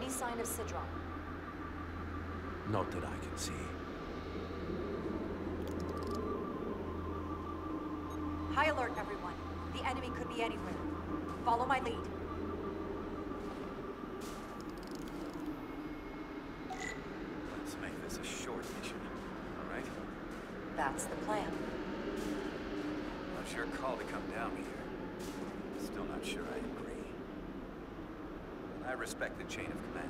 Any sign of Sidron? Not that I can see. High alert, everyone. The enemy could be anywhere. Follow my lead. Let's make this a short mission, all right? That's the plan. Not your call to come down here. Still not sure I agree. But I respect the chain of command.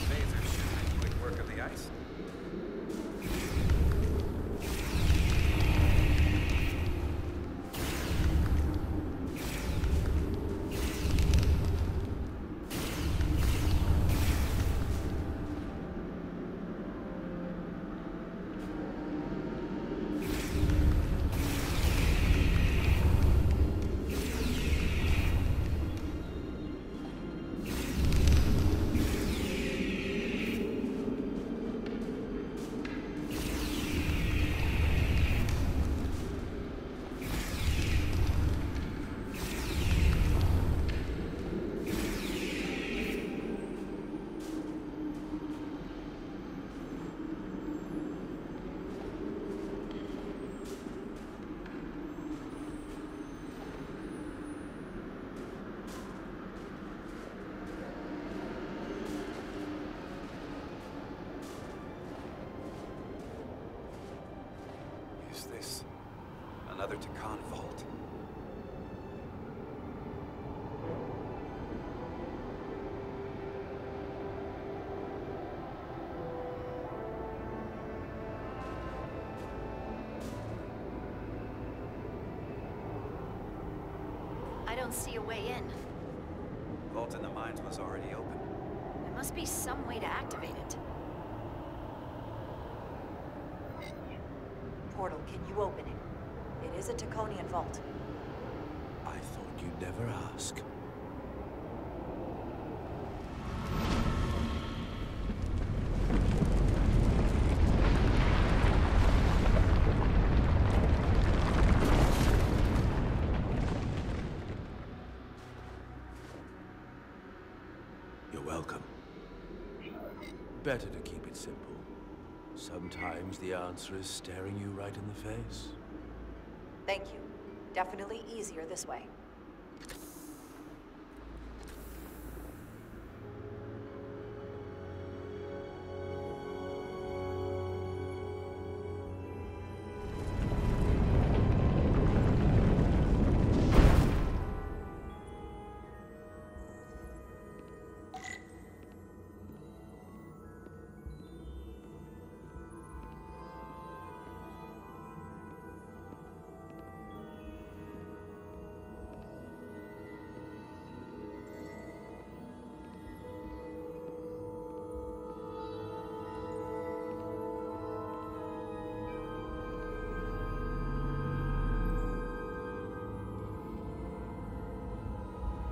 Phaser shooting, quick work of the ice. Is this another Takan vault? I don't see a way in. Vault in the mines was already open. There must be some way to activate it. Portal, can you open it? It is a Taconian vault. I thought you'd never ask. You're welcome. Better to keep it simple. Sometimes the answer is staring you right in the face. Thank you. Definitely easier this way.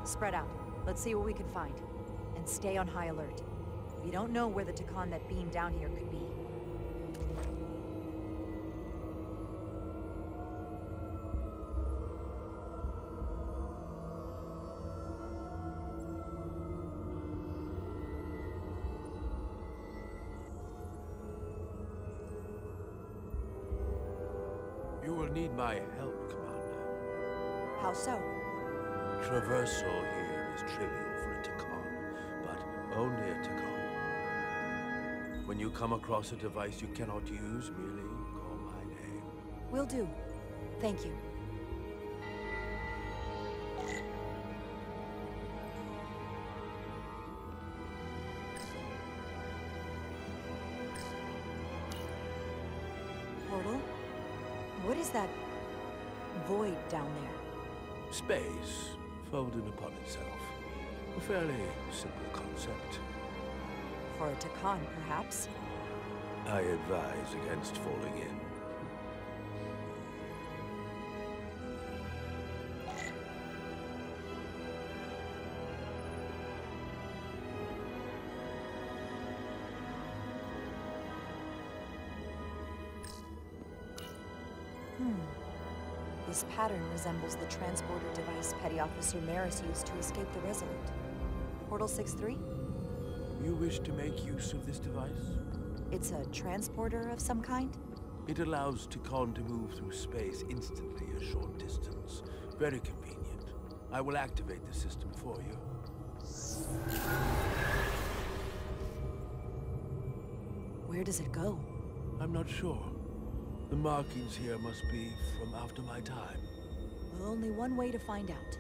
Spread out. Let's see what we can find. And stay on high alert. We don't know where the Takan that beamed down here could be. You will need my help, Commander. How so? Traversal here is trivial for a Takan, but only a Takan. When you come across a device you cannot use, merely call my name. Will do. Thank you. Portal? What is that void down there? Space, folded upon itself. A fairly simple concept. For a Takan, perhaps? I advise against falling in. This pattern resembles the transporter device Petty Officer Maris used to escape the Resolute. Portal 6-3? You wish to make use of this device? It's a transporter of some kind? It allows Takon to move through space instantly a short distance. Very convenient. I will activate the system for you. Where does it go? I'm not sure. The markings here must be from after my time. Well, only one way to find out.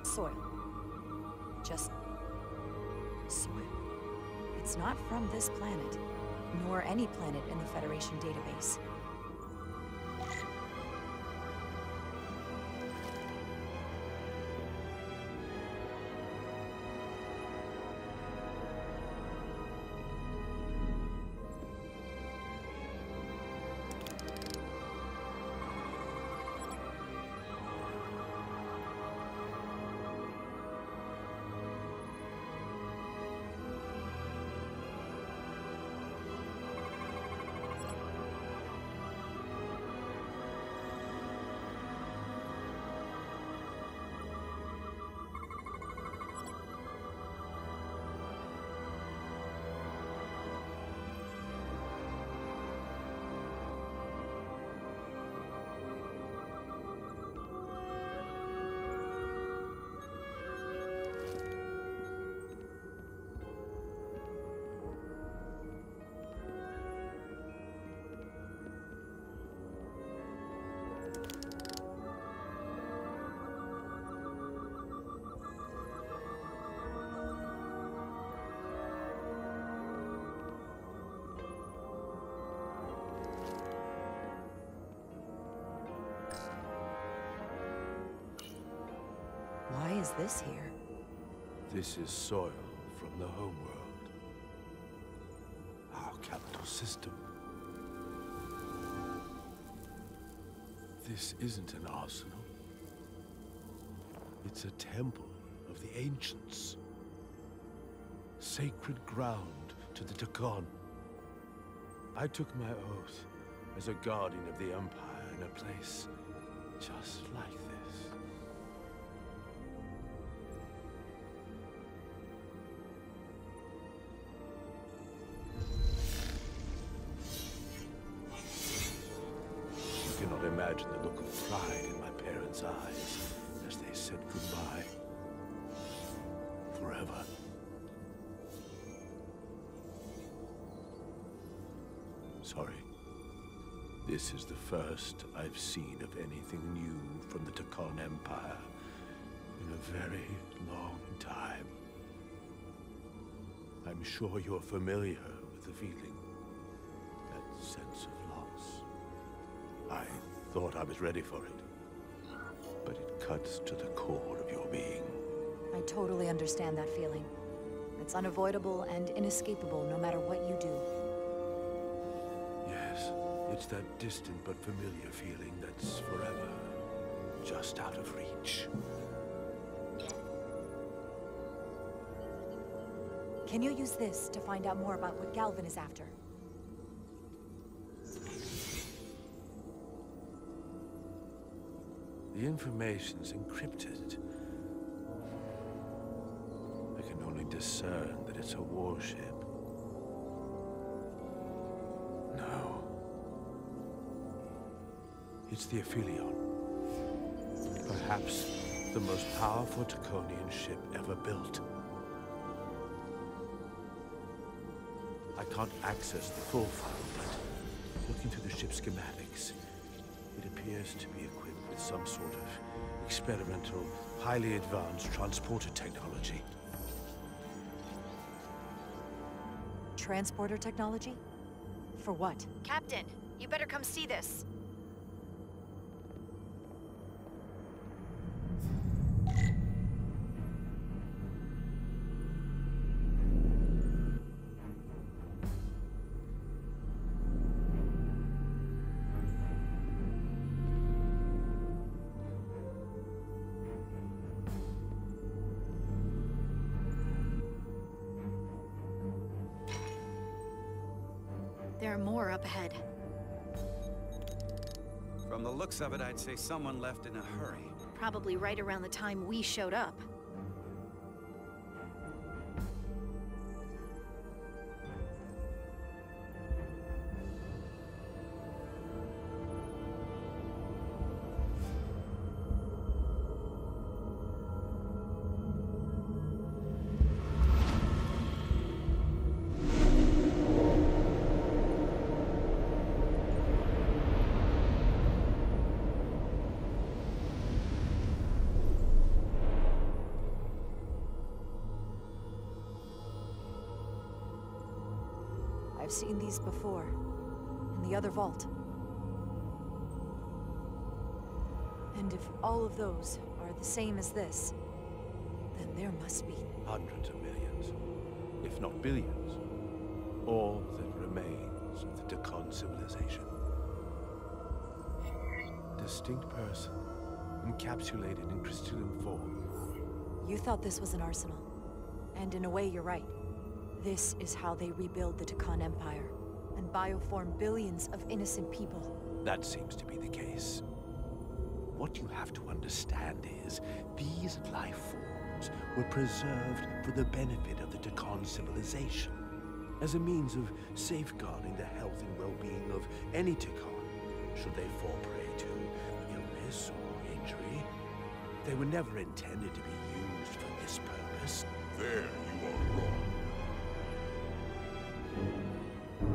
Soil. Just soil. It's not from this planet, nor any planet in the Federation database. Why is this here? This is soil from the homeworld. Our capital system. This isn't an arsenal. It's a temple of the ancients. Sacred ground to the Takon. I took my oath as a guardian of the Empire in a place just like this. You cannot imagine the look of pride in my parents' eyes as they said goodbye. Forever. Sorry. This is the first I've seen of anything new from the Takon Empire in a very long time. I'm sure you're familiar with the feeling, that sense of loss. I thought I was ready for it, but it cuts to the core of your being. I totally understand that feeling. It's unavoidable and inescapable no matter what you do. Yes, it's that distant but familiar feeling that's forever just out of reach. Can you use this to find out more about what Galvin is after? The information's encrypted. I can only discern that it's a warship. No. It's the Aphelion. Perhaps the most powerful Takonian ship ever built. I can't access the full file, but looking through the ship's schematics, it appears to be equipped with some sort of experimental, highly advanced transporter technology. Transporter technology? For what? Captain, you better come see this. There are more up ahead. From the looks of it, I'd say someone left in a hurry. Probably right around the time we showed up. I've seen these before, in the other vault. And if all of those are the same as this, then there must be... Hundreds of millions, if not billions. All that remains of the Takon civilization. A distinct person, encapsulated in crystalline form. You thought this was an arsenal. And in a way, you're right. This is how they rebuild the Takon Empire, and bioform billions of innocent people. That seems to be the case. What you have to understand is, these life forms were preserved for the benefit of the Takon civilization, as a means of safeguarding the health and well-being of any Takon, should they fall prey to illness or injury. They were never intended to be used for this purpose. There you are wrong.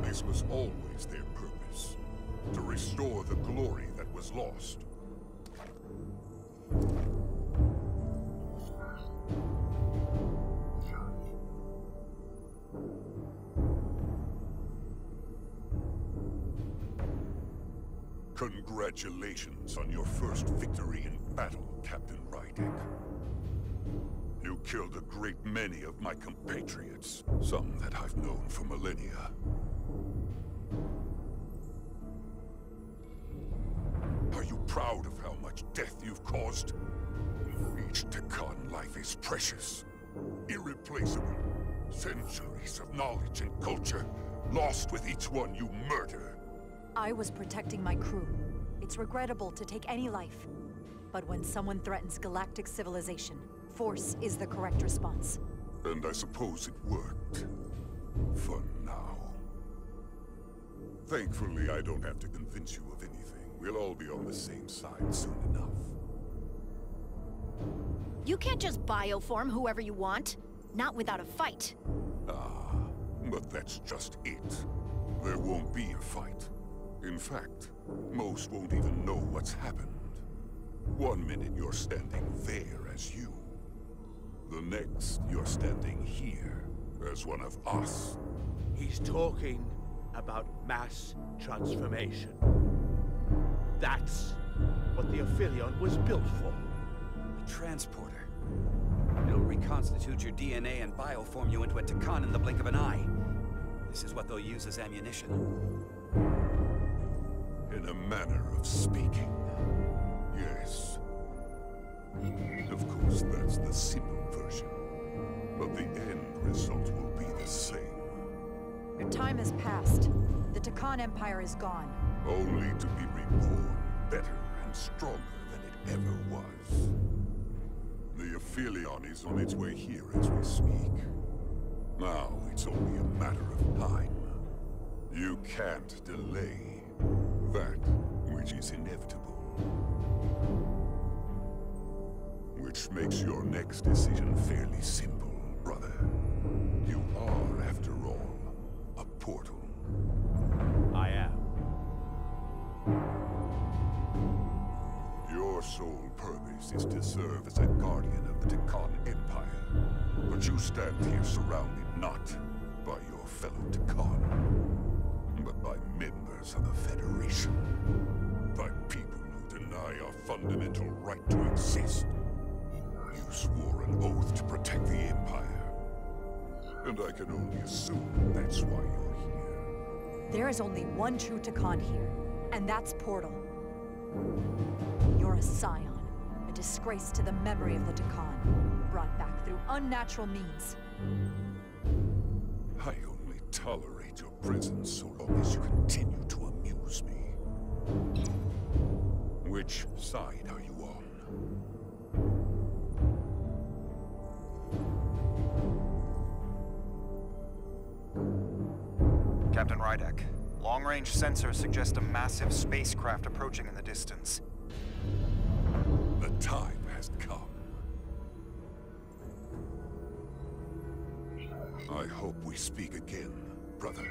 This was always their purpose, to restore the glory that was lost. Congratulations on your first victory in battle, Captain Rydek. You killed a great many of my compatriots, some that I've known for millennia. Are you proud of how much death you've caused? Each Takon life is precious, irreplaceable. Centuries of knowledge and culture, lost with each one you murder. I was protecting my crew. It's regrettable to take any life. But when someone threatens galactic civilization, force is the correct response. And I suppose it worked. For now. Thankfully, I don't have to convince you of anything. We'll all be on the same side soon enough. You can't just bioform whoever you want. Not without a fight. Ah, but that's just it. There won't be a fight. In fact, Most won't even know what's happened. One minute you're standing there as you. The next, you're standing here as one of us. He's talking about mass transformation. That's what the Aphelion was built for. A transporter. It'll reconstitute your DNA and bioform you into a Takan in the blink of an eye. This is what they'll use as ammunition. In a manner of speaking, yes. Of course, that's the simple version. But the end result will be the same. Your time has passed. The Takan Empire is gone. Only to be reborn better and stronger than it ever was. The Aphelion is on its way here as we speak. Now it's only a matter of time. You can't delay that which is inevitable. Which makes your next decision fairly simple, brother. You are, after all, a portal. I am. Your sole purpose is to serve as a guardian of the Takan Empire. But you stand here surrounded not by your fellow Takan, but by members of the Federation. By people who deny our fundamental right to exist. You swore an oath to protect the Empire. And I can only assume that's why you're here. There is only one true Takan here, and that's Portal. You're a scion, a disgrace to the memory of the Takan, brought back through unnatural means. I only tolerate your presence so long as you continue to amuse me. Which side are you on? Captain Rydek, long-range sensors suggest a massive spacecraft approaching in the distance. The time has come. I hope we speak again, brother.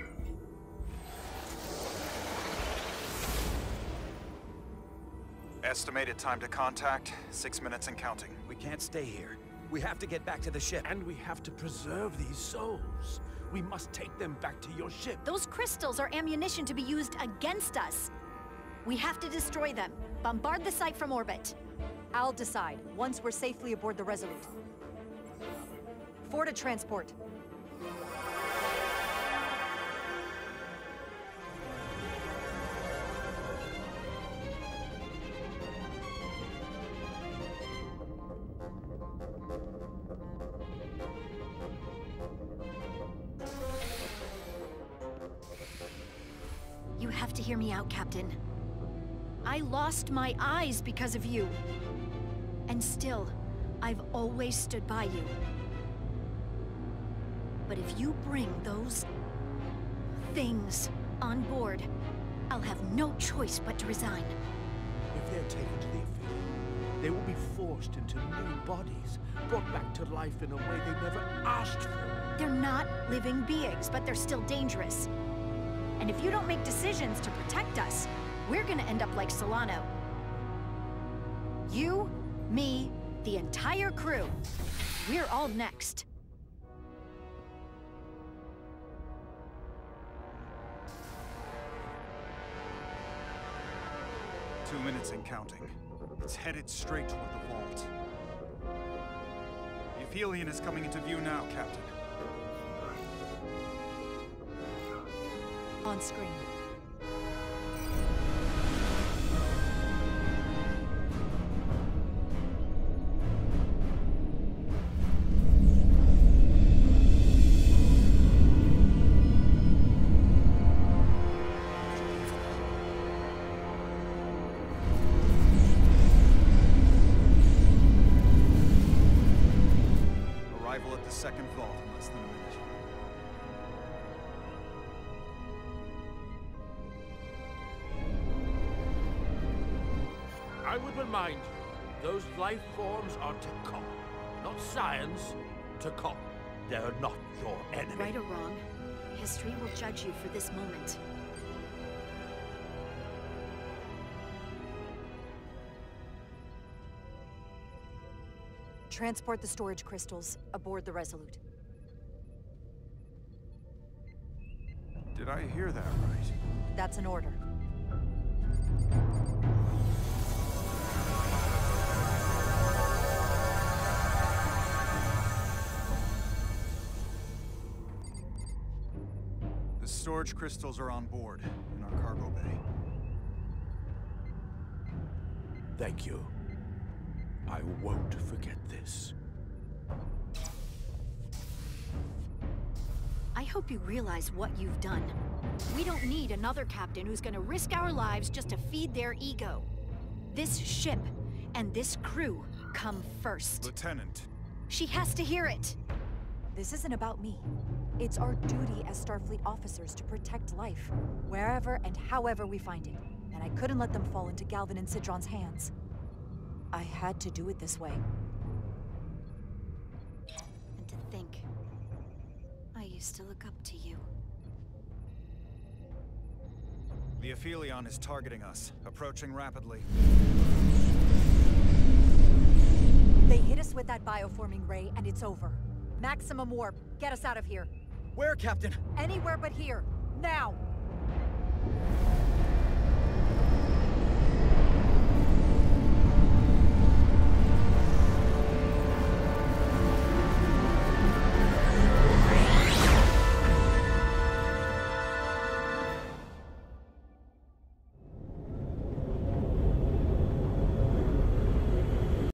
Estimated time to contact, 6 minutes and counting. We can't stay here. We have to get back to the ship. And we have to preserve these souls. We must take them back to your ship. Those crystals are ammunition to be used against us. We have to destroy them. Bombard the site from orbit. I'll decide, once we're safely aboard the Resolute. Forward to transport. You have to hear me out, Captain. I lost my eyes because of you. And still, I've always stood by you. But if you bring those things on board, I'll have no choice but to resign. If they're taken to the Aphelion, they will be forced into new bodies, brought back to life in a way they never asked for. They're not living beings, but they're still dangerous. And if you don't make decisions to protect us, we're gonna end up like Solano. You, me, the entire crew. We're all next. Two minutes and counting. It's headed straight toward the vault. The Aphelion is coming into view now, Captain. On screen. Arrival at the second vault in less than a minute. I would remind you, those life forms are Takan, not science. Takan. They're not your enemy. Right or wrong, history will judge you for this moment. transport the storage crystals aboard the Resolute. Did I hear that right? That's an order. The storage crystals are on board in our cargo bay. Thank you. I won't forget this. I hope you realize what you've done. We don't need another captain who's gonna risk our lives just to feed their ego. This ship and this crew come first. Lieutenant. She has to hear it. This isn't about me. It's our duty as Starfleet officers to protect life, wherever and however we find it. And I couldn't let them fall into Galvin and Sidron's hands. I had to do it this way. And to think, I used to look up to you. The Aphelion is targeting us, approaching rapidly. They hit us with that bioforming ray, and it's over. Maximum warp. Get us out of here. Where, Captain? Anywhere but here. Now!